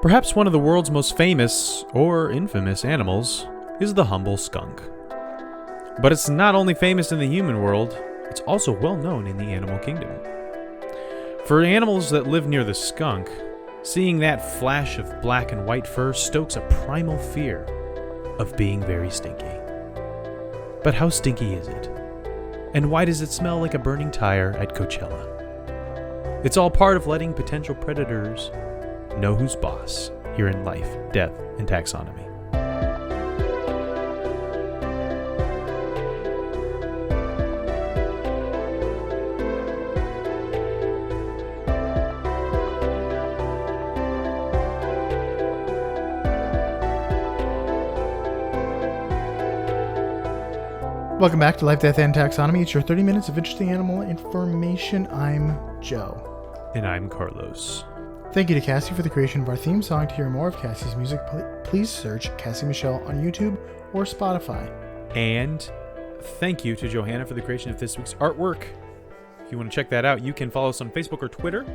Perhaps one of the world's most famous, or infamous, animals is the humble skunk. But it's not only famous in the human world, it's also well known in the animal kingdom. For animals that live near the skunk, seeing that flash of black and white fur stokes a primal fear of being very stinky. But how stinky is it? And why does it smell like a burning tire at Coachella? It's all part of letting potential predators know who's boss here in Life, Death, and Taxonomy. Welcome back to Life, Death, and Taxonomy. It's your 30 minutes of interesting animal information. I'm Joe. And I'm Carlos. Thank you to Cassie for the creation of our theme song. To hear more of Cassie's music, please search Cassie Michelle on YouTube or Spotify. And thank you to Johanna for the creation of this week's artwork. If you want to check that out, you can follow us on Facebook or Twitter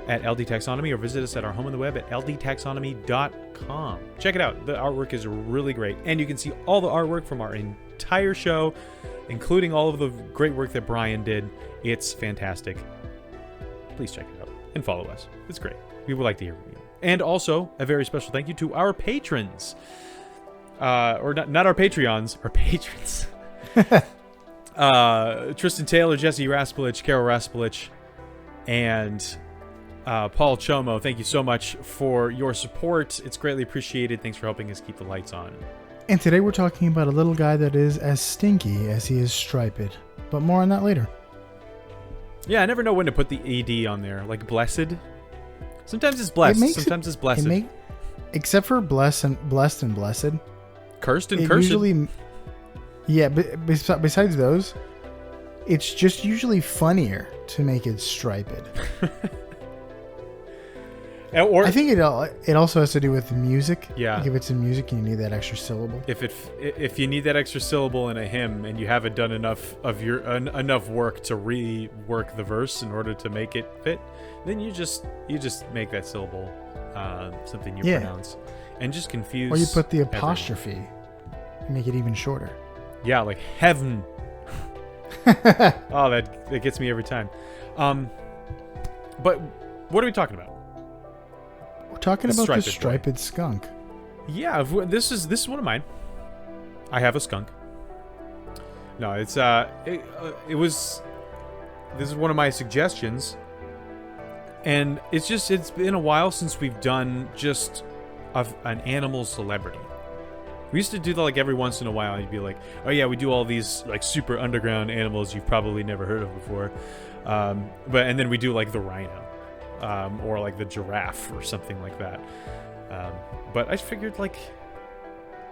at LD Taxonomy, or visit us at our home on the web at ldtaxonomy.com. Check it out. The artwork is really great. And you can see all the artwork from our entire show, including all of the great work that Brian did. It's fantastic. Please check it out and follow us. It's great. We would like to hear from you. And also, a very special thank you to our patrons. Or not our Patreons, our patrons. Tristan Taylor, Jesse Raspulich, Carol Raspulich, and Paul Chomo. Thank you so much for your support. It's greatly appreciated. Thanks for helping us keep the lights on. And today we're talking about a little guy that is as stinky as he is striped. But more on that later. Yeah, I never know when to put the ED on there. Like blessed. Sometimes it's blessed. Sometimes it's blessed. Except for blessed and blessed. Cursed and cursed. Usually, yeah, but besides those, it's just usually funnier to make it striped. Or, I think it also has to do with music. Yeah. Like if it's in music, you need that extra syllable. If you need that extra syllable in a hymn and you haven't done enough of enough work to rework the verse in order to make it fit, then you just make that syllable something you pronounce, and just confuse. Or you put the apostrophe and make it even shorter. Yeah, like heaven. Oh, that gets me every time. But what are we talking about? We're talking about the striped skunk. Yeah, this is one of mine. I have a skunk. No, it's it was. This is one of my suggestions, and it's been a while since we've done just an animal celebrity. We used to do that like every once in a while. You'd be like, oh yeah, we do all these like super underground animals you've probably never heard of before, and then we do like the rhino. Or like the giraffe or something like that. But I figured, like,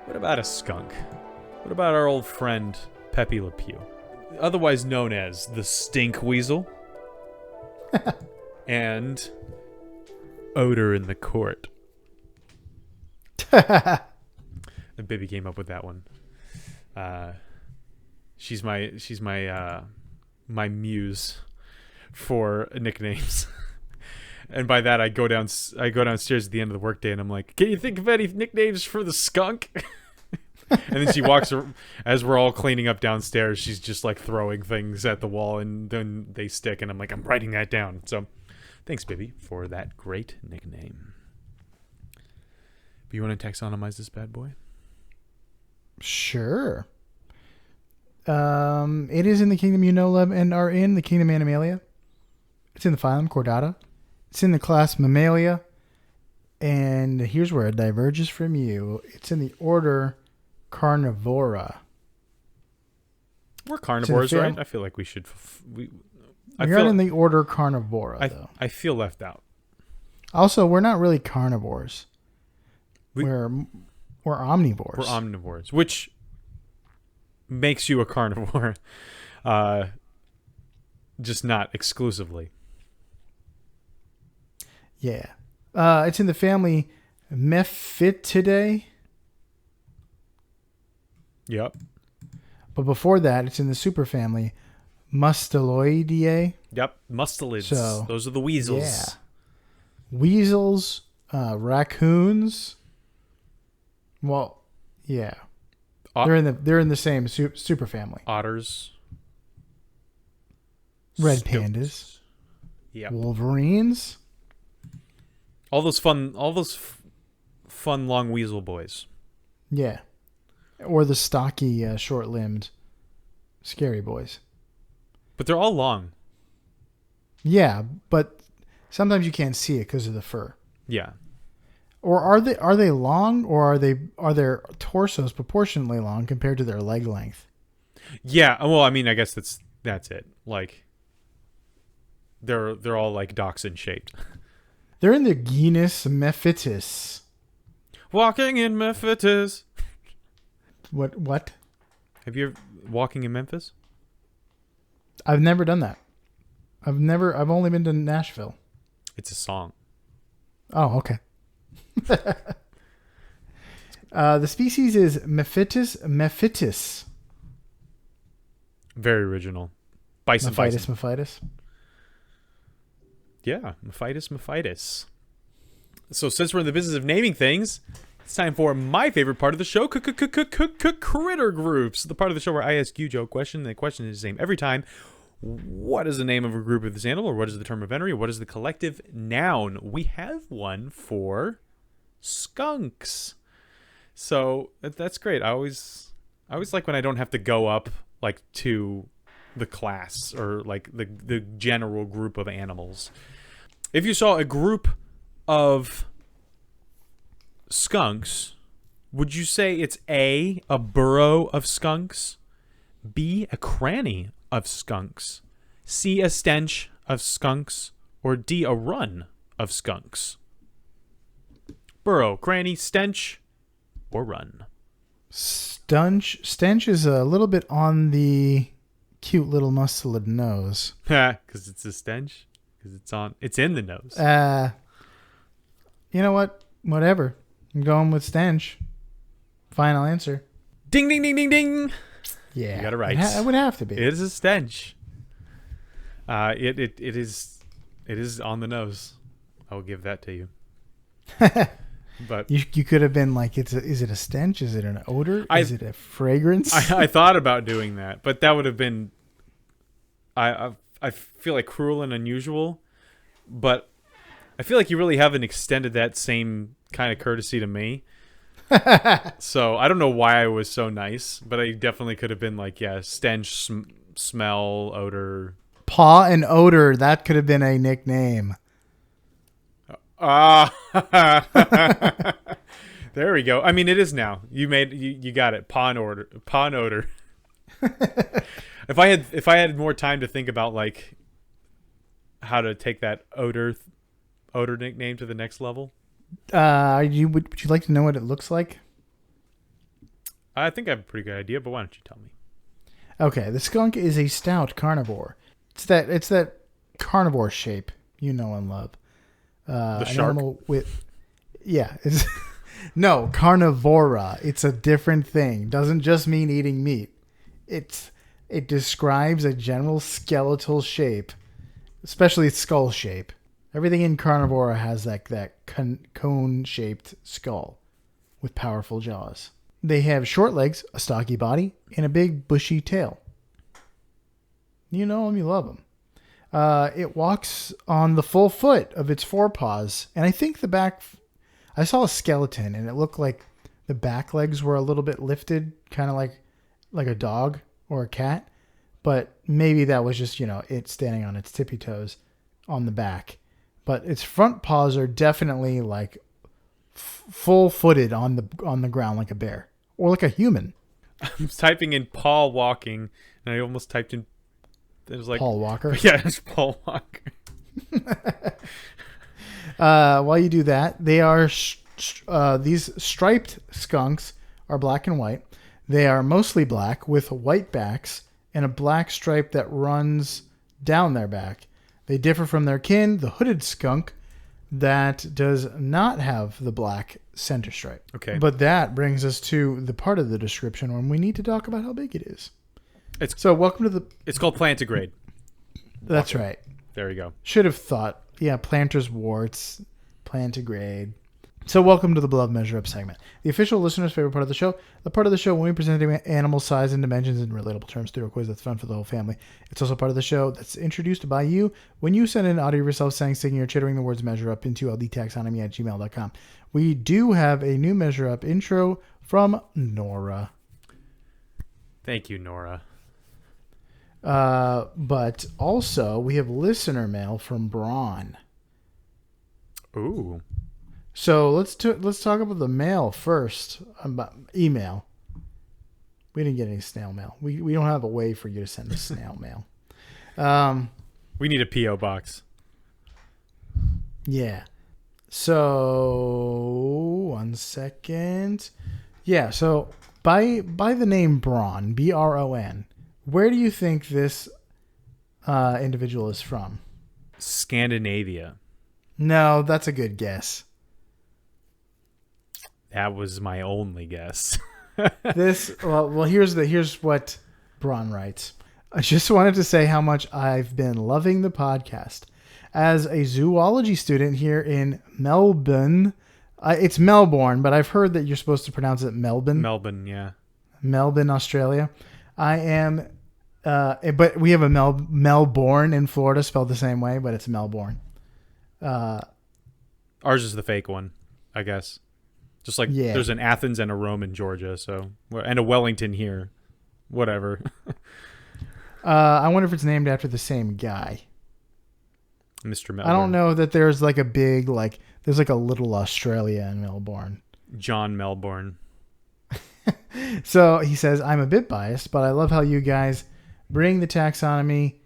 what about a skunk? What about our old friend Pepe Le Pew, otherwise known as the stink weasel, and odor in the court. The baby came up with that one. She's my muse for nicknames. And by that, I go downstairs at the end of the workday, and I'm like, "Can you think of any nicknames for the skunk?" And then she walks, as we're all cleaning up downstairs, she's just like throwing things at the wall, and then they stick. And I'm like, "I'm writing that down." So, thanks, Bibby, for that great nickname. Do you want to taxonomize this bad boy? Sure. It is in the kingdom you know, love, and are in the kingdom Animalia. It's in the phylum Chordata. It's in the class Mammalia, and here's where it diverges from you. It's in the order Carnivora. We're carnivores, right? I feel like we should. You're in the order Carnivora, though. I feel left out. Also, we're not really carnivores. We're omnivores. We're omnivores, which makes you a carnivore, just not exclusively. Yeah. It's in the family Mephitidae. Yep. But before that, it's in the superfamily Mustelidae. Yep, mustelids. So, those are the weasels. Yeah. Weasels Raccoons. Well, yeah. They're in the same super family. Otters. Red Stoats. pandas. Yeah. Wolverines. All those fun long weasel boys. Yeah. Or the stocky, short-limbed, scary boys. But they're all long. Yeah, but sometimes you can't see it because of the fur. Yeah. Or are they long, or are their torsos proportionately long compared to their leg length? Yeah. Well, I mean, I guess that's it. Like, they're all like dachshund shaped. They're in the genus Mephitis. Walking in Memphis. What? Have you ever walking in Memphis? I've never done that. I've only been to Nashville. It's a song. Oh, okay. The species is Mephitis. Very original. Bison. Mephitis. Yeah, Mephitis. So since we're in the business of naming things, it's time for my favorite part of the show, critter groups. The part of the show where I ask you, Joe, a question. The question is the same every time. What is the name of a group of this animal, or what is the term of entry, or what is the collective noun? We have one for skunks. So that's great. I always like when I don't have to go up like to the class or like the general group of animals. If you saw a group of skunks, would you say it's A, a burrow of skunks, B, a cranny of skunks, C, a stench of skunks, or D, a run of skunks? Burrow, cranny, stench, or run? Stench is a little bit on the cute little muscled nose. Because it's a stench? Because it's in the nose. You know what? Whatever. I'm going with stench. Final answer. Ding, ding, ding, ding, ding. Yeah. You got it right. It would have to be. It is a stench. It is on the nose. I will give that to you. But you could have been like, is it a stench? Is it an odor? Is it a fragrance? I thought about doing that, but that would have been I feel like cruel and unusual, but I feel like you really haven't extended that same kind of courtesy to me. So I don't know why I was so nice, but I definitely could have been like, yeah, stench, smell, odor. Paw and odor, that could have been a nickname. There we go. I mean, it is now. You got it. Paw and odor. If I had more time to think about like how to take that odor nickname to the next level. Would you like to know what it looks like? I think I have a pretty good idea, but why don't you tell me? Okay, the skunk is a stout carnivore. It's that carnivore shape you know and love. The shark. It's no, carnivora. It's a different thing. Doesn't just mean eating meat. It describes a general skeletal shape, especially its skull shape. Everything in carnivora has that cone-shaped skull with powerful jaws. They have short legs, a stocky body, and a big bushy tail. You know them, you love them. It walks on the full foot of its forepaws, and I think the back... I saw a skeleton, and it looked like the back legs were a little bit lifted, kind of like a dog or a cat, but maybe that was just, it standing on its tippy toes on the back. But its front paws are definitely like full-footed on the ground like a bear or like a human. I was typing in paw walking, and I almost typed in. It was like Paul Walker. Yeah, it's Paul Walker. While you do that, they are these striped skunks are black and white. They are mostly black with white backs and a black stripe that runs down their back. They differ from their kin, the hooded skunk, that does not have the black center stripe. Okay. But that brings us to the part of the description when we need to talk about how big it is. Welcome to the... It's called plantigrade. That's right. There you go. Should have thought. Yeah, planter's warts, plantigrade. So welcome to the Beloved Measure Up segment, the official listener's favorite part of the show. The part of the show when we present animal size and dimensions in relatable terms through a quiz that's fun for the whole family. It's also part of the show that's introduced by you when you send in audio of yourself saying, singing, or chittering the words measure up into ldtaxonomy@gmail.com. We do have a new Measure Up intro from Nora. Thank you, Nora. But also we have listener mail from Braun. Ooh. So let's talk about the mail first. About email. We didn't get any snail mail. We don't have a way for you to send us snail mail. We need a P.O. box. Yeah. So 1 second. Yeah. So by the name Braun, Bron, where do you think this individual is from? Scandinavia. No, that's a good guess. That was my only guess. Here's what Braun writes. I just wanted to say how much I've been loving the podcast. As a zoology student here in Melbourne, it's Melbourne, but I've heard that you're supposed to pronounce it Melbourne. Melbourne, yeah. Melbourne, Australia. I am, but we have a Melbourne in Florida spelled the same way, but it's Melbourne. Ours is the fake one, I guess. Just like there's an Athens and a Rome in Georgia, and a Wellington here. Whatever. I wonder if it's named after the same guy. Mr. Melbourne. I don't know that there's like a big, there's like a little Australia in Melbourne. John Melbourne. So he says, I'm a bit biased, but I love how you guys bring the taxonomy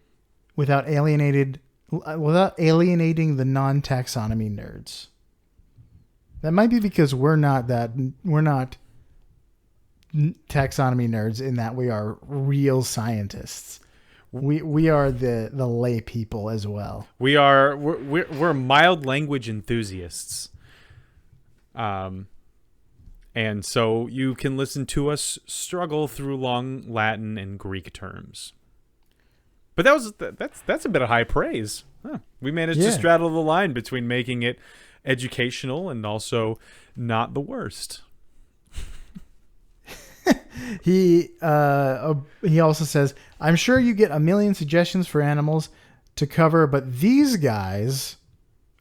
without alienating the non-taxonomy nerds. That might be because we're not taxonomy nerds in that we are real scientists. We are the lay people as well. We're mild language enthusiasts. And so you can listen to us struggle through long Latin and Greek terms. But that's a bit of high praise. Huh. We managed to straddle the line between making it educational and also not the worst. He also says, I'm sure you get a million suggestions for animals to cover, but these guys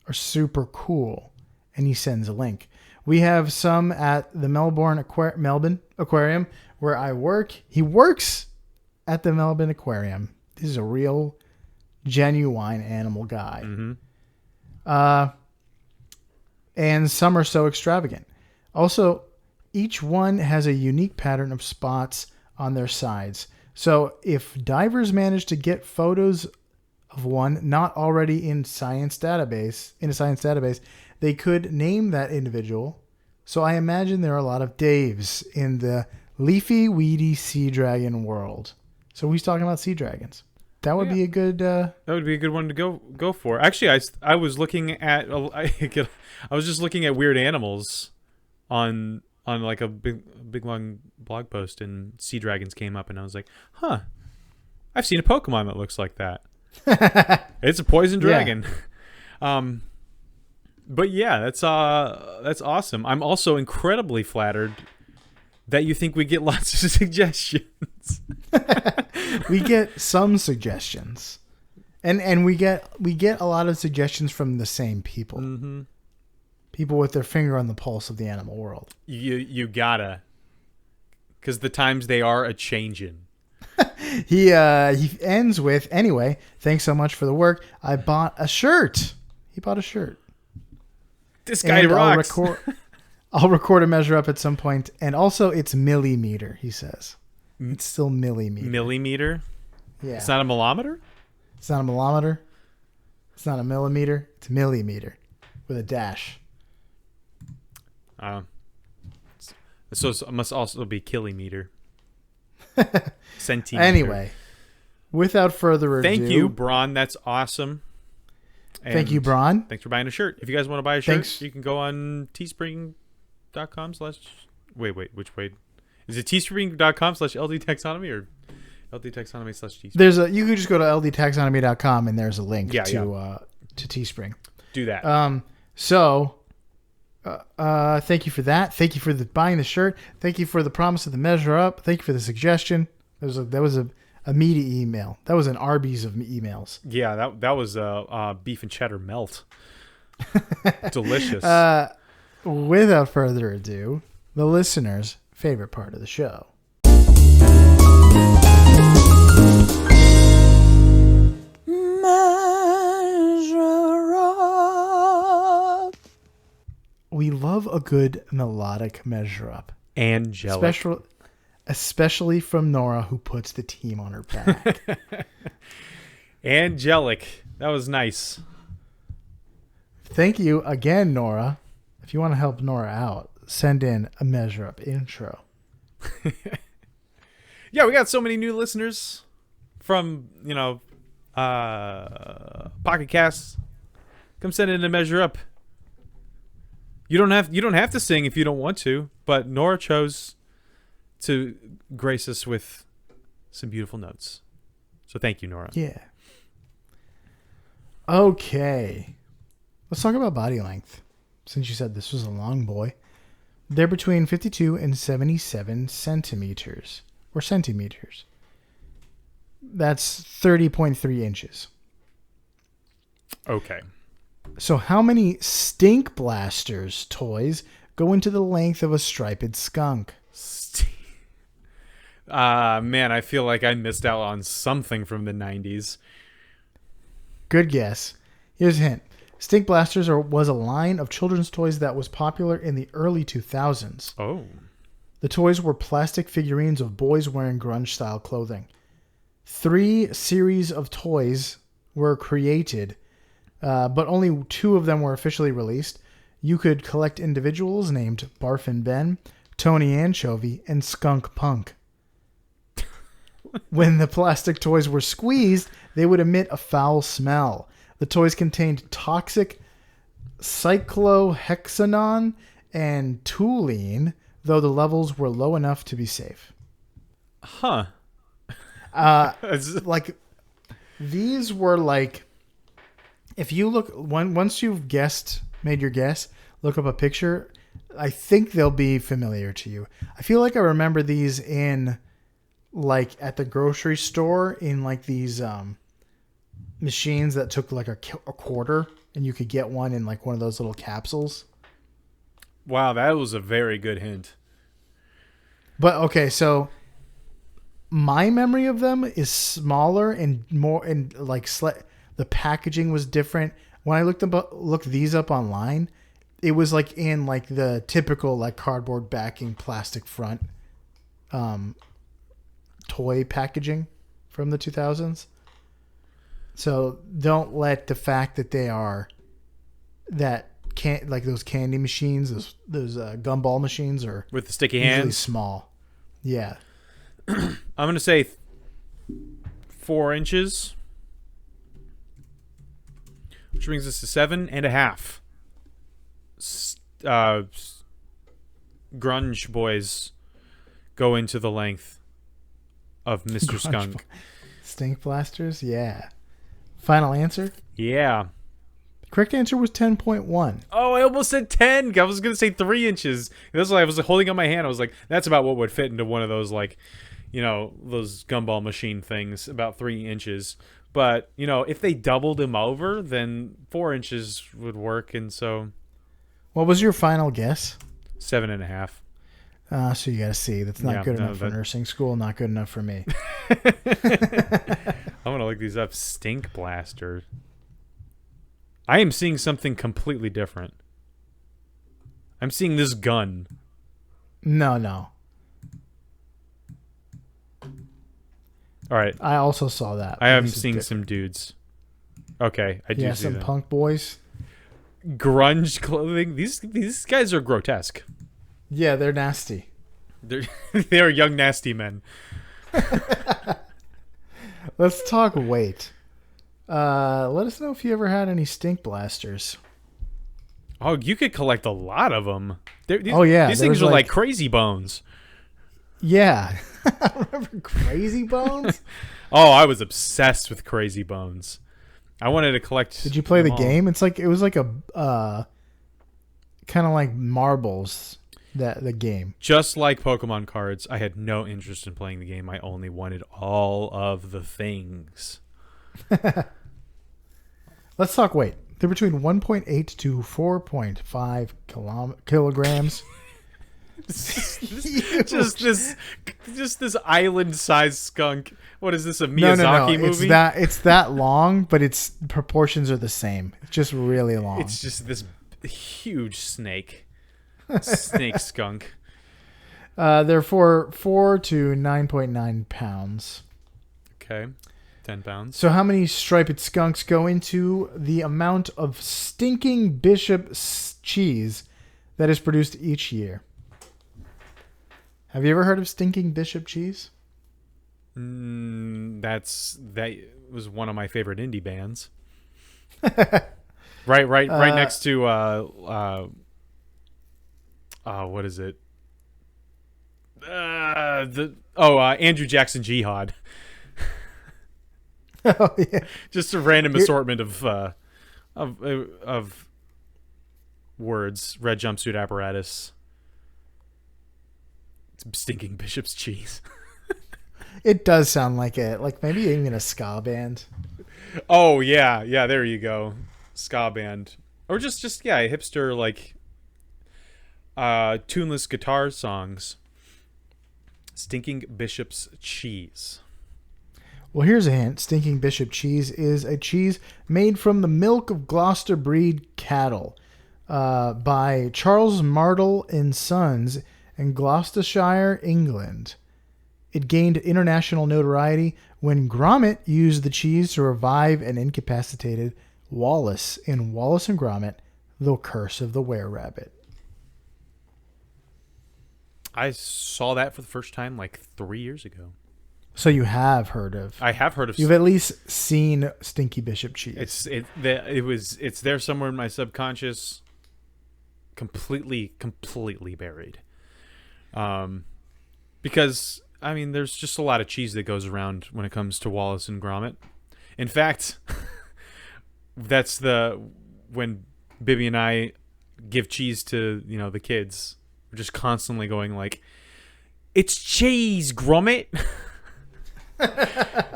are super cool. And he sends a link. We have some at the Melbourne Aquarium where I work. He works at the Melbourne Aquarium. This is a real, genuine animal guy. Mm-hmm. And some are so extravagant. Also, each one has a unique pattern of spots on their sides. So if divers manage to get photos of one not already in a science database, they could name that individual. So I imagine there are a lot of Daves in the leafy, weedy sea dragon world. So he's talking about sea dragons. That would be a good. That would be a good one to go for. Actually, I was looking at. I was just looking at weird animals on like a big long blog post, and sea dragons came up, and I was like, huh, I've seen a Pokemon that looks like that. It's a poison dragon. Yeah. But yeah, that's awesome. I'm also incredibly flattered that you think we get lots of suggestions. We get some suggestions, and we get a lot of suggestions from the same people. Mm-hmm. People with their finger on the pulse of the animal world. You gotta, because the times they are a changin'. He ends with, anyway, thanks so much for the work. I bought a shirt. He bought a shirt. This guy rocks. I'll record a measure up at some point. And also, it's millimeter, he says. It's still millimeter. Millimeter? Yeah. It's not a millimeter? It's not a millimeter. It's not a millimeter. It's millimeter with a dash. So it must also be kilometer. Centimeter. Anyway, without further ado. Thank you, Braun. That's awesome. And thank you, Braun. Thanks for buying a shirt. If you guys want to buy a shirt, you can go on teespring.com/ Wait, which way? Is it teespring.com/ldtaxonomy or ldtaxonomy/teespring? You can just go to ldtaxonomy.com and there's a link to Teespring. Do that. So Thank you for that. Thank you for buying the shirt. Thank you for the promise of the measure up. Thank you for the suggestion. That was a meaty email. That was an Arby's of emails. Yeah, that was a beef and cheddar melt. Delicious. Without further ado, the listener's favorite part of the show. Measure up. We love a good melodic measure up. Angelic. Especially from Nora, who puts the team on her back. Angelic. That was nice. Thank you again, Nora. If you want to help Nora out, send in a measure up intro. Yeah, we got so many new listeners from, Pocket Casts. Come send in a measure up. You don't have to sing if you don't want to, but Nora chose to grace us with some beautiful notes. So thank you, Nora. Yeah. Okay. Let's talk about body length. Since you said this was a long boy. They're between 52 and 77 centimeters. Or centimeters. That's 30.3 inches. Okay. So how many Stink Blasters toys go into the length of a striped skunk? Man, I feel like I missed out on something from the 90s. Good guess. Here's a hint. Stink Blasters was a line of children's toys that was popular in the early 2000s. Oh. The toys were plastic figurines of boys wearing grunge-style clothing. 3 series of toys were created, but only 2 of them were officially released. You could collect individuals named Barfin Ben, Tony Anchovy, and Skunk Punk. When the plastic toys were squeezed, they would emit a foul smell. The toys contained toxic cyclohexanon and toluene, though the levels were low enough to be safe. Huh. Like, these were like, if you look, once you've made your guess, look up a picture, I think they'll be familiar to you. I feel like I remember these in, like, at the grocery store in, like, these machines that took, like, a quarter, and you could get one in, like, one of those little capsules. Wow, that was a very good hint. But, okay, so my memory of them is smaller and more, and, like, the packaging was different. When I looked these up online, it was, like, in, like, the typical, like, cardboard backing, plastic front toy packaging from the 2000s. So don't let the fact that they are like those candy machines, those gumball machines, are with the sticky usually hands, small. Yeah, I'm gonna say 4 inches, which brings us to 7.5. Grunge boys go into the length of Mr. Skunk. Stink Blasters, yeah. Final answer? Yeah. The correct answer was 10.1. Oh, I almost said 10. I was going to say 3 inches. That's why I was holding up my hand. I was like, that's about what would fit into one of those, like, those gumball machine things, about 3 inches. But, if they doubled him over, then 4 inches would work. And so. What was your final guess? 7.5. So you got to see. That's not good enough for nursing school. Not good enough for me. I'm going to look these up. Stink Blaster. I am seeing something completely different. I'm seeing this gun. No. All right. I also saw that. I am seeing some dudes. Okay, I do see some them. punk boys. Grunge clothing. These guys are grotesque. Yeah, they're nasty. They are young nasty men. Let's talk weight. Let us know if you ever had any Stink Blasters. Oh, you could collect a lot of them. These things are like Crazy Bones. Yeah. Remember Crazy Bones? Oh, I was obsessed with Crazy Bones. I wanted to collect. Did you play the game? It was like a kind of like marbles. The game. Just like Pokemon cards, I had no interest in playing the game. I only wanted all of the things. Let's talk weight. They're between 1.8 to 4.5 kilograms. just this island-sized skunk. What is this, a Miyazaki movie? It's that long, but its proportions are the same. It's just really long. It's just this huge snake. Snake skunk. They're 4 to 9.9 pounds. Okay. 10 pounds. So how many striped skunks go into the amount of stinking bishop cheese that is produced each year? Have you ever heard of stinking bishop cheese? That was one of my favorite indie bands. right next to what is it? Andrew Jackson Jihad. Oh yeah, just a random assortment of words. Red jumpsuit apparatus. Stinking bishop's cheese. It does sound like it. Like maybe even a ska band. Oh yeah, there you go, ska band, or just a hipster like tuneless guitar songs. Stinking bishop's cheese. Well, here's a hint. Stinking bishop cheese is a cheese made from the milk of Gloucester breed cattle by Charles Martle and Sons in Gloucestershire, England. It gained international notoriety when Gromit used the cheese to revive an incapacitated Wallace in Wallace and Gromit, The Curse of the Were-Rabbit. I saw that for the first time like 3 years ago. So you have heard of? I have heard of. You've at least seen Stinky Bishop cheese. It's there somewhere in my subconscious, completely buried. Because I mean, there's just a lot of cheese that goes around when it comes to Wallace and Gromit. In fact, that's when Bibby and I give cheese to the kids. We're just constantly going like, "It's cheese, Gromit."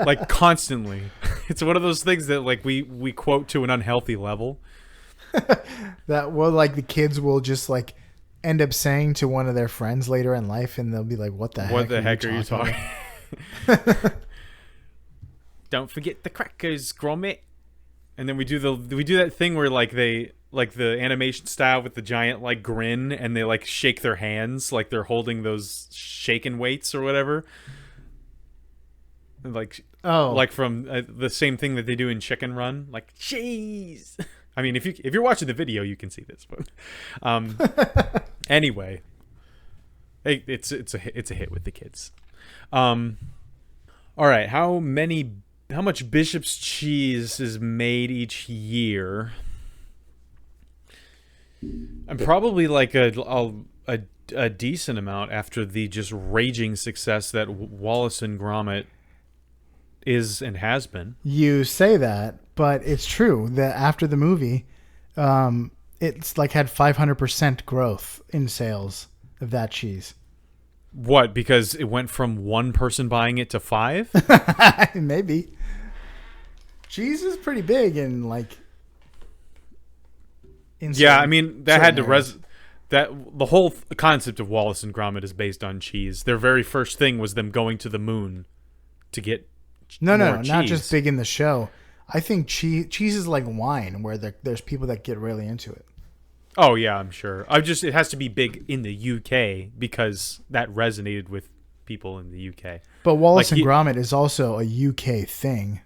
Like constantly. It's one of those things that like we quote to an unhealthy level. Like the kids will just like end up saying to one of their friends later in life, and they'll be like, "What the heck are you talking?" Don't forget the crackers, Gromit. And then we do that thing where like they like the animation style with the giant like grin, and they like shake their hands like they're holding those shaken weights or whatever. Like from the same thing that they do in Chicken Run, like cheese. I mean, if you're watching the video, you can see this, but anyway, it's a hit with the kids. All right, how much Bishop's cheese is made each year? I'm probably like a decent amount after the just raging success that Wallace and Gromit is and has been. You say that, but it's true that after the movie, it's like had 500% growth in sales of that cheese. What? Because it went from one person buying it to 5? Maybe. Cheese is pretty big and like. Yeah, I mean that had to that the whole concept of Wallace and Gromit is based on cheese. Their very first thing was them going to the moon to get. No, not just big in the show. I think cheese is like wine, where there's people that get really into it. Oh yeah, I'm sure. It has to be big in the UK because that resonated with people in the UK. But Wallace and Gromit is also a UK thing.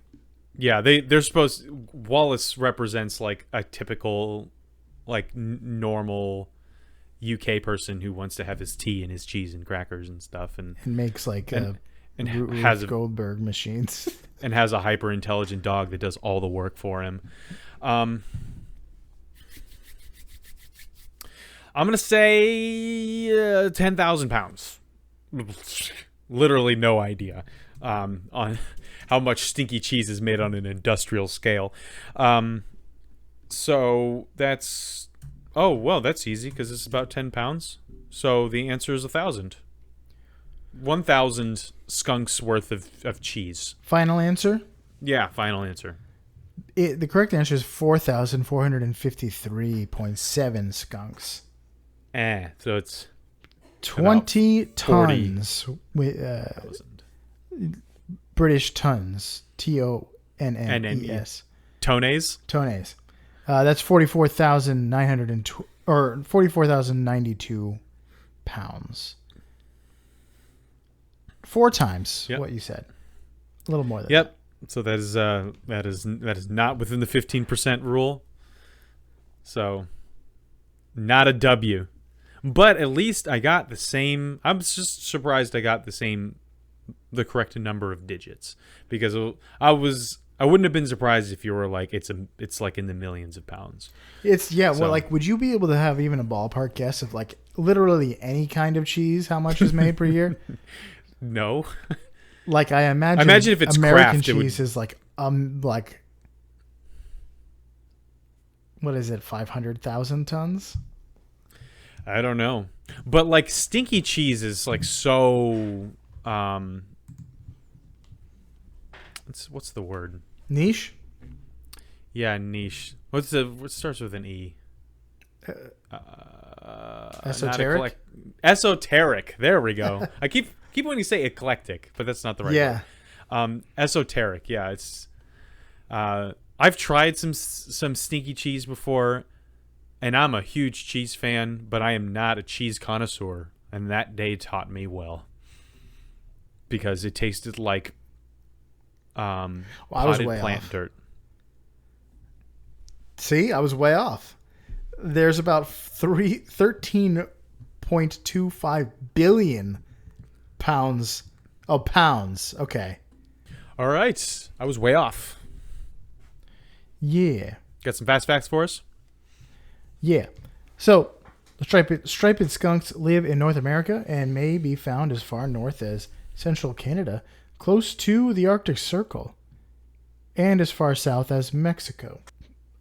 Yeah, Wallace represents like a typical, like normal UK person who wants to have his tea and his cheese and crackers and stuff, and makes like and has Goldberg machines, and has a hyper intelligent dog that does all the work for him. I'm gonna say 10,000 pounds. Literally no idea on how much stinky cheese is made on an industrial scale. So that's Oh, well, that's easy because it's about 10 pounds. So the answer is 1,000. 1,000 skunks worth of cheese. Final answer? Yeah, final answer. The correct answer is 4,453.7 skunks. So it's 20 tons. thousand. British tons. TONNES. Tones? Tones. That's 44,902 or 44,092 pounds. 4 times what you said. A little more than Yep. So that is not within the 15% rule. So not a W. But at least I got the same. I'm just surprised I got the correct number of digits, because I wouldn't have been surprised if you were like it's like in the millions of pounds. Well, like, would you be able to have even a ballpark guess of like literally any kind of cheese, how much is made per year? No. Like, I imagine if it's American craft, cheese is like what is it, 500,000 tons? I don't know. But like stinky cheese is like so what's the word? Niche? Yeah, niche. What starts with an E? Esoteric? Esoteric. There we go. I keep wanting to say eclectic, but that's not the right word. Esoteric. Yeah, it's I've tried some stinky cheese before, and I'm a huge cheese fan, but I am not a cheese connoisseur, and that day taught me well, because it tasted like potted plant dirt. See, I was way off. There's about 13.25 billion pounds. Oh, pounds. Okay. All right. I was way off. Yeah. Got some fast facts for us? Yeah. So, the striped skunks live in North America and may be found as far north as central Canada, close to the Arctic Circle, and as far south as Mexico.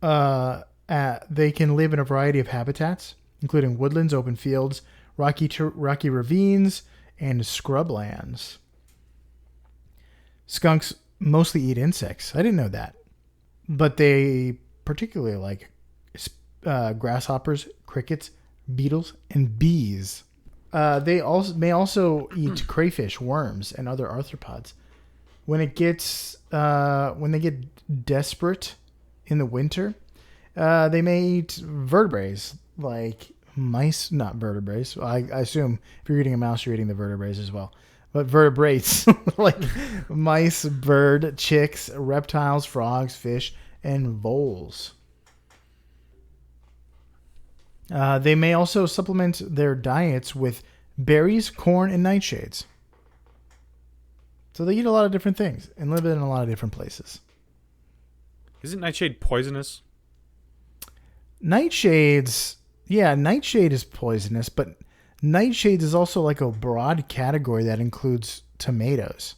They can live in a variety of habitats, including woodlands, open fields, rocky ravines, and scrublands. Skunks mostly eat insects. I didn't know that. But they particularly like grasshoppers, crickets, beetles, and bees. They may also eat crayfish, worms, and other arthropods. When they get desperate in the winter, they may eat vertebrates like mice, not vertebrates. I assume if you're eating a mouse, you're eating the vertebrates as well. But vertebrates like mice, bird, chicks, reptiles, frogs, fish, and voles. They may also supplement their diets with berries, corn, and nightshades. So they eat a lot of different things and live in a lot of different places. Isn't nightshade poisonous? Nightshades, yeah, nightshade is poisonous, but nightshades is also like a broad category that includes tomatoes.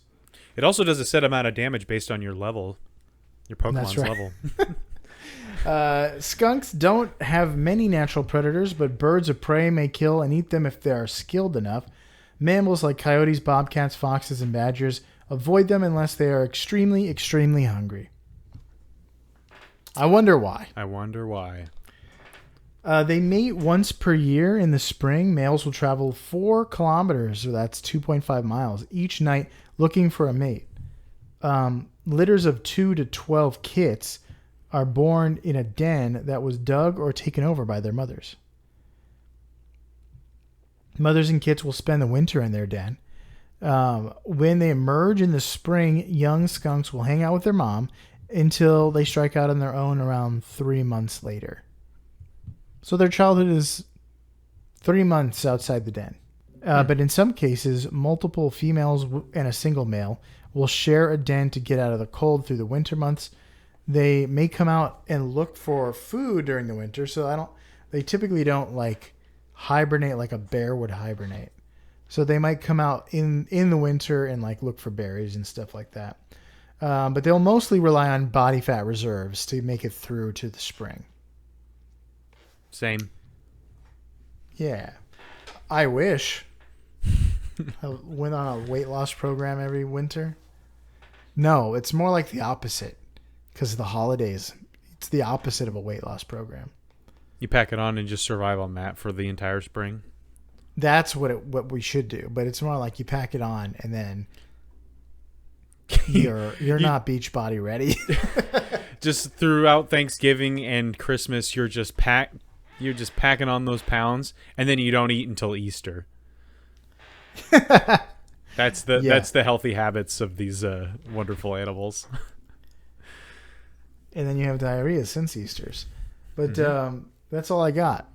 It also does a set amount of damage based on your level, your Pokemon's level. Skunks don't have many natural predators, but birds of prey may kill and eat them if they are skilled enough. Mammals like coyotes, bobcats, foxes, and badgers avoid them unless they are extremely, extremely hungry. I wonder why. They mate once per year in the spring. Males will travel 4 kilometers, or that's 2.5 miles, each night looking for a mate. Litters of 2 to 12 kits are born in a den that was dug or taken over by their mothers. Mothers and kits will spend the winter in their den. When they emerge in the spring, young skunks will hang out with their mom until they strike out on their own around 3 months later. So their childhood is 3 months outside the den. But in some cases, multiple females and a single male will share a den to get out of the cold through the winter months. They may come out and look for food during the winter, so they typically don't like hibernate like a bear would hibernate. So they might come out in the winter and like look for berries and stuff like that. But they'll mostly rely on body fat reserves to make it through to the spring. Same. Yeah. I wish. I went on a weight loss program every winter. No, it's more like the opposite because of the holidays. It's the opposite of a weight loss program. You pack it on and just survive on that for the entire spring. That's what we should do, but it's more like you pack it on and then you're not beach body ready. Just throughout Thanksgiving and Christmas, you're just packing on those pounds, and then you don't eat until Easter. That's the healthy habits of these wonderful animals. And then you have diarrhea since Easter's. But that's all I got.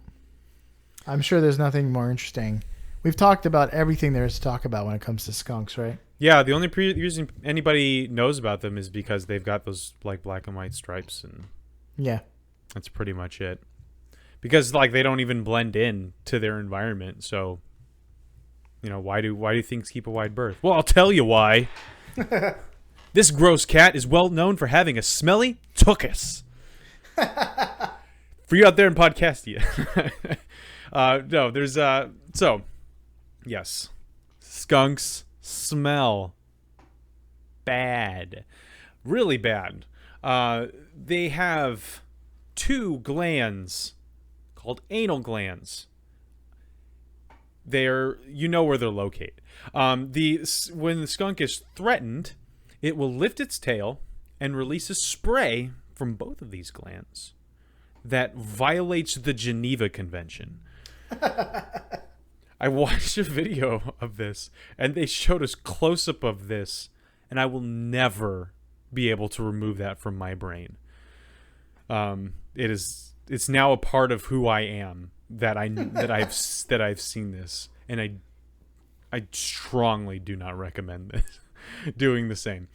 I'm sure there's nothing more interesting. We've talked about everything there is to talk about when it comes to skunks, right? Yeah, the only reason anybody knows about them is because they've got those like black and white stripes, and yeah, that's pretty much it. Because like they don't even blend in to their environment, so why do things keep a wide berth? Well, I'll tell you why. This gross cat is well known for having a smelly tuchus. For you out there in Podcastia. No, there's so yes, skunks smell bad, really bad. They have two glands called anal glands. Where they're located. When the skunk is threatened, it will lift its tail and release a spray from both of these glands that violates the Geneva Convention. I watched a video of this, and they showed us close-up of this, and I will never be able to remove that from my brain. It's now a part of who I am that I've seen this, and I strongly do not recommend this. Doing the same.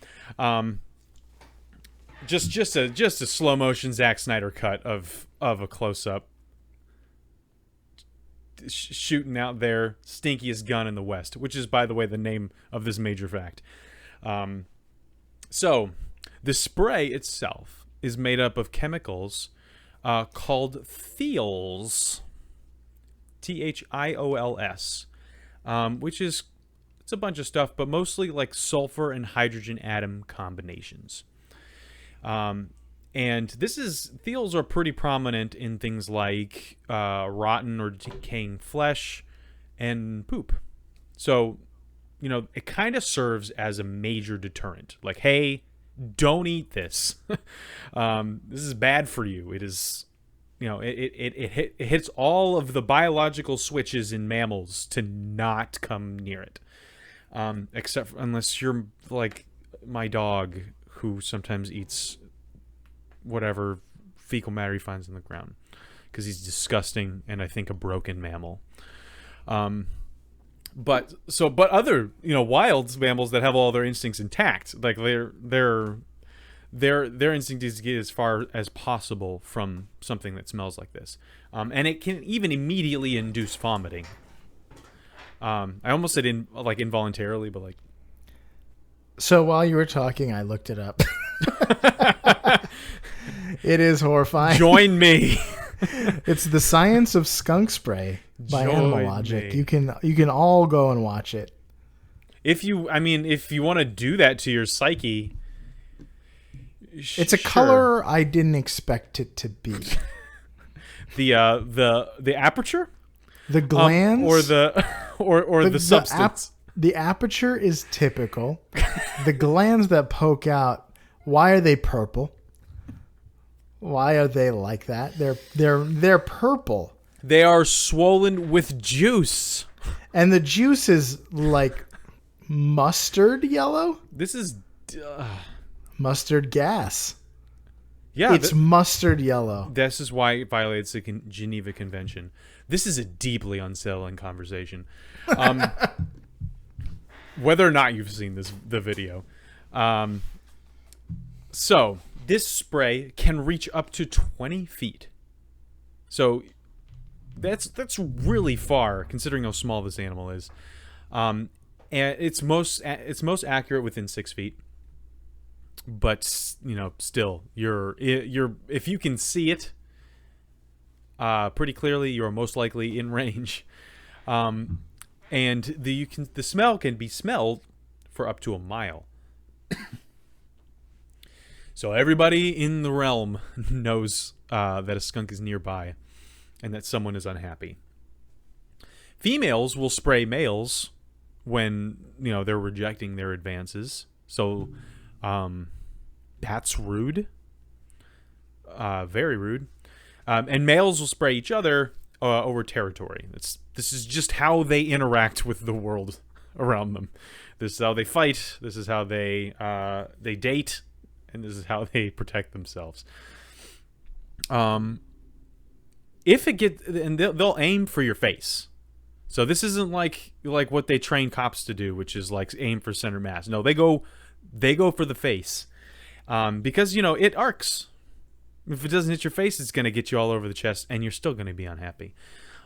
Just a slow motion Zack Snyder cut of a close up shooting out their stinkiest gun in the West, which is, by the way, the name of this major fact. So the spray itself is made up of chemicals called thiols, THIOLS, which is it's a bunch of stuff, but mostly like sulfur and hydrogen atom combinations. And thiols are pretty prominent in things like rotten or decaying flesh and poop. So, it kind of serves as a major deterrent. Like, hey, don't eat this. This is bad for you. It is, it hits all of the biological switches in mammals to not come near it. Unless you're like my dog, who sometimes eats whatever fecal matter he finds in the ground because he's disgusting and I think a broken mammal. But other wild mammals that have all their instincts intact, like their instinct is to get as far as possible from something that smells like this, and it can even immediately induce vomiting. I almost said involuntarily, but like. So while you were talking, I looked it up. It is horrifying. Join me. It's The Science of Skunk Spray by Animal Logic. You can all go and watch it. If you want to do that to your psyche, it's a color I didn't expect it to be. The aperture, the glands, or the substance. The aperture is typical. The glands that poke out, why are they purple? Why are they like that? They're purple. They are swollen with juice. And the juice is like mustard yellow? This is mustard gas. Yeah, it's mustard yellow. This is why it violates the Geneva Convention. This is a deeply unsettling conversation. Whether or not you've seen the video. So this spray can reach up to 20 feet. So that's really far considering how small this animal is. And it's most accurate within 6 feet. But still, you're if you can see it, pretty clearly, you are most likely in range. And the smell can be smelled for up to a mile. So everybody in the realm knows that a skunk is nearby and that someone is unhappy. Females will spray males when they're rejecting their advances. So that's rude. Very rude. And males will spray each other over territory. This is just how they interact with the world around them. This is how they fight. This is how they date, and this is how they protect themselves. If it gets, and they'll aim for your face. So this isn't like what they train cops to do, which is like aim for center mass. No, they go for the face, because it arcs. If it doesn't hit your face, it's going to get you all over the chest, and you're still going to be unhappy.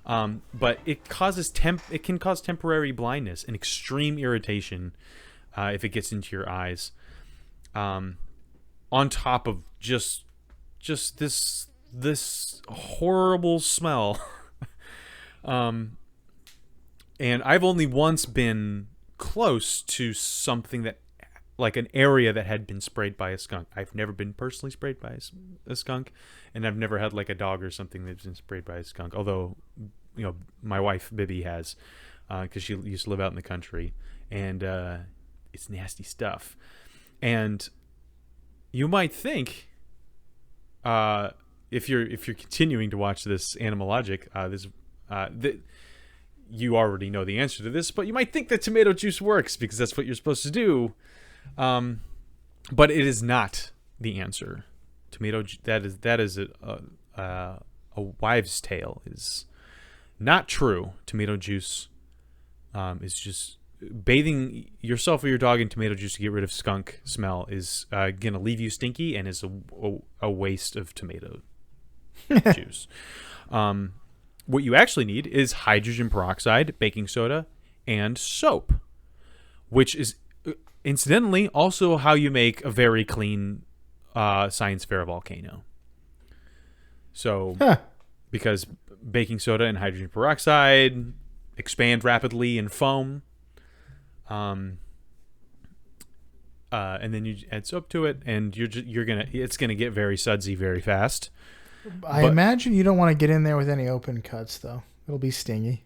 But it can cause temporary blindness and extreme irritation if it gets into your eyes. On top of just this horrible smell. And I've only once been close to something that, like an area that had been sprayed by a skunk. I've never been personally sprayed by a skunk, and I've never had like a dog or something that's been sprayed by a skunk. Although, my wife Bibby has, because she used to live out in the country, and it's nasty stuff. And you might think, if you're continuing to watch this Animalogic, you already know the answer to this, but you might think that tomato juice works because that's what you're supposed to do. But it is not the answer. That is a wives' tale. Is not true. Tomato juice is just bathing yourself or your dog in tomato juice to get rid of skunk smell is gonna leave you stinky and is a waste of tomato juice. What you actually need is hydrogen peroxide, baking soda, and soap, which is incidentally also how you make a very clean science fair volcano. So, because baking soda and hydrogen peroxide expand rapidly in foam, and then you add soap to it, and it's gonna get very sudsy very fast. I imagine you don't want to get in there with any open cuts, though. It'll be stingy.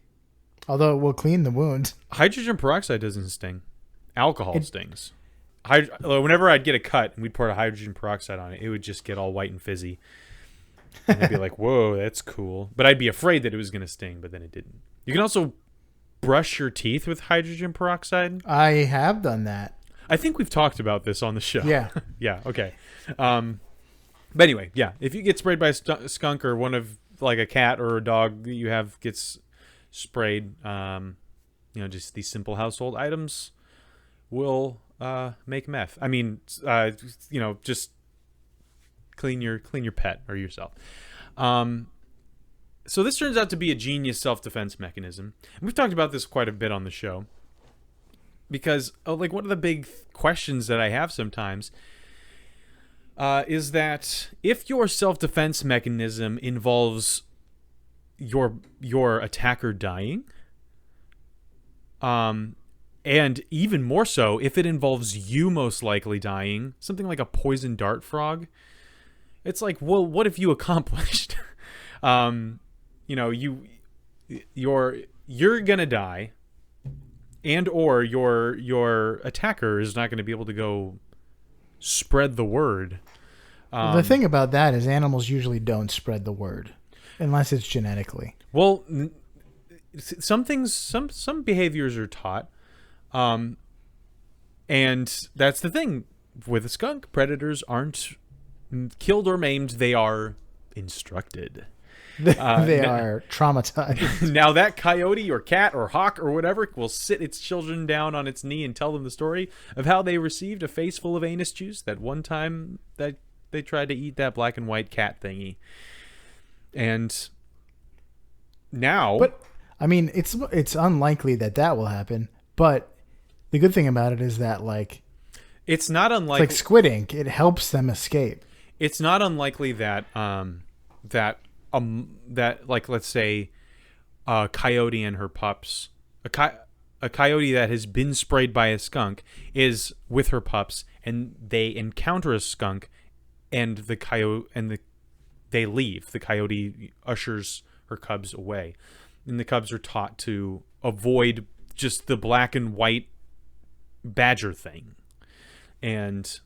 Although it will clean the wound. Hydrogen peroxide doesn't sting. Alcohol stings. Whenever I'd get a cut and we'd pour a hydrogen peroxide on it, it would just get all white and fizzy. And I'd be like, whoa, that's cool. But I'd be afraid that it was going to sting, but then it didn't. You can also brush your teeth with hydrogen peroxide. I have done that. I think we've talked about this on the show. Yeah. Yeah, okay. But anyway, yeah, if you get sprayed by a skunk or one of like a cat or a dog that you have gets sprayed, just these simple household items will make meth. I mean, just clean your pet or yourself. So this turns out to be a genius self-defense mechanism. And we've talked about this quite a bit on the show because one of the big questions that I have sometimes is that if your self-defense mechanism involves your attacker dying, and even more so if it involves you most likely dying, something like a poison dart frog, it's like, well, what have you accomplished? You're gonna die, and or your attacker is not going to be able to go spread the word. The thing about that is animals usually don't spread the word unless it's genetically. Well, some things, some behaviors are taught. And that's the thing with a skunk. Predators aren't killed or maimed. They are instructed. They are traumatized. Now that coyote or cat or hawk or whatever will sit its children down on its knee and tell them the story of how they received a face full of anus juice that one time that they tried to eat that black and white cat thingy. And now... But, I mean, it's unlikely that will happen. But the good thing about it is that, it's not unlikely... It's like squid ink. It helps them escape. It's not unlikely that... that that, like, let's say a coyote and her pups, a coyote that has been sprayed by a skunk is with her pups, and they encounter a skunk, and they leave. The coyote ushers her cubs away, and the cubs are taught to avoid just the black and white badger thing, and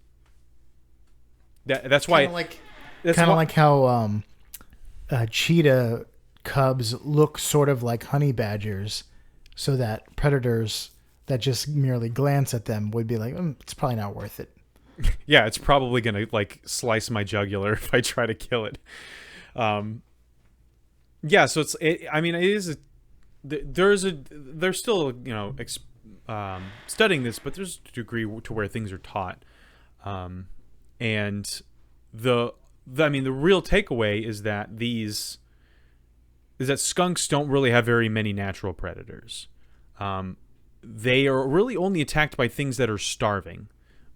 that's why kind of like how cheetah cubs look sort of like honey badgers, so that predators that just merely glance at them would be like, it's probably not worth it. Yeah, it's probably gonna like slice my jugular if I try to kill it. Yeah, so they're still, studying this, but there's a degree to where things are taught, and the real takeaway is that skunks don't really have very many natural predators. They are really only attacked by things that are starving,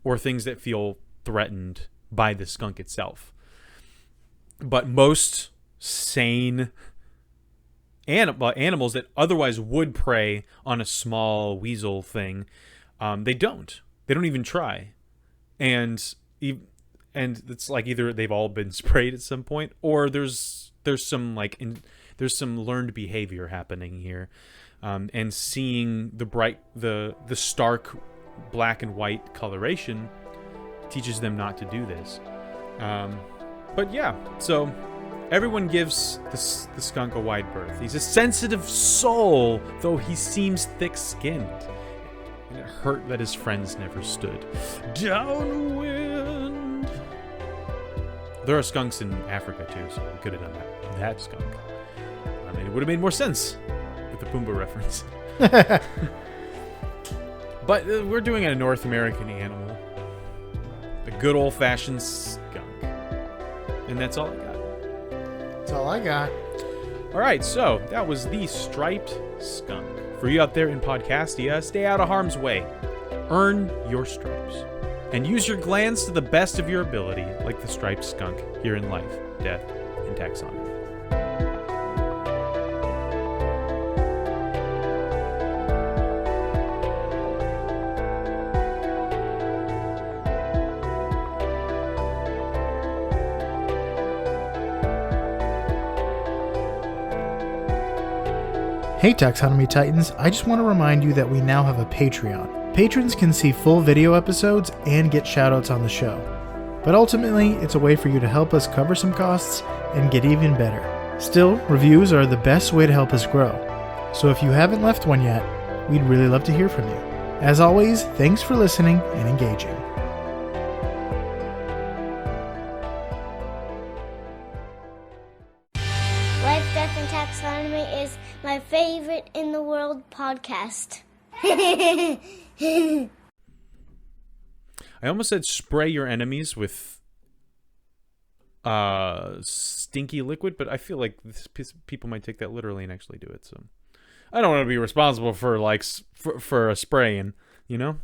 or things that feel threatened by the skunk itself. But most sane animals that otherwise would prey on a small weasel thing, they don't. They don't even try, and it's like either they've all been sprayed at some point, or there's some learned behavior happening here, and seeing the stark black and white coloration teaches them not to do this. But yeah, so everyone gives the skunk a wide berth. He's a sensitive soul, though he seems thick-skinned. And it hurt that his friends never stood. Downwind! There are skunks in Africa, too, so we could have done that skunk. I mean, it would have made more sense with the Pumbaa reference. But we're doing a North American animal. A good old-fashioned skunk. And that's all I got. That's all I got. All right, so that was the striped skunk. For you out there in Podcastia, stay out of harm's way. Earn your stripes. And use your glands to the best of your ability, like the striped skunk here in Life, Death, and Taxonomy. Hey Taxonomy Titans, I just want to remind you that we now have a Patreon. Patrons can see full video episodes and get shoutouts on the show. But ultimately, it's a way for you to help us cover some costs and get even better. Still, reviews are the best way to help us grow. So if you haven't left one yet, we'd really love to hear from you. As always, thanks for listening and engaging. Life, Death, and Taxonomy is my favorite in the world podcast. I almost said spray your enemies with stinky liquid, but I feel like people might take that literally and actually do it. So I don't want to be responsible for for a spraying, you know?